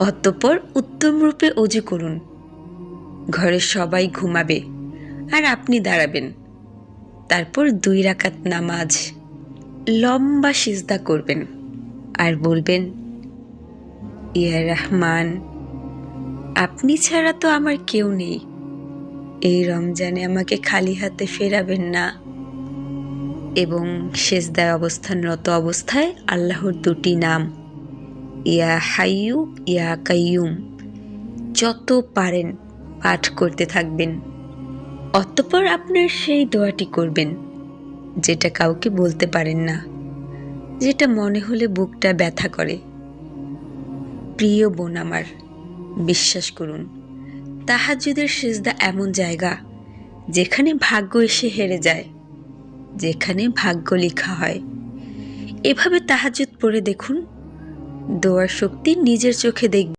অতঃপর উত্তম রূপে অজু করুন। ঘরের সবাই ঘুমাবে আর আপনি দাঁড়াবেন। তারপর 2 রাকাত নামাজ, লম্বা সিজদা করবেন আর বলবেন, ইয়া রহমান, আপনি ছাড়া তো আমার কেউ নেই। এই রমজানে আমাকে খালি হাতে ফেরাবেন না। এবং সিজদায় অবস্থানরত অবস্থায় আল্লাহর 2টি নাম, ইয়া হাইয়ু ইয়া কাইয়ুম, যত পারেন পাঠ করতে থাকবেন। অতঃপর আপনার সেই দোয়াটি করবেন যেটা কাউকে বলতে পারেন না, যেটা মনে হলে বুকটা ব্যথা করে। প্রিয় বোন আমার, বিশ্বাস করুন, তাহাজ্জুদের সিজদা এমন জায়গা যেখানে ভাগ্য এসে হেরে যায়, যেখানে ভাগ্য লেখা হয়। এভাবে তাহাজ্জুদ পড়ে দেখুন, দোয়ার শক্তি নিজের চোখে দেখবেন।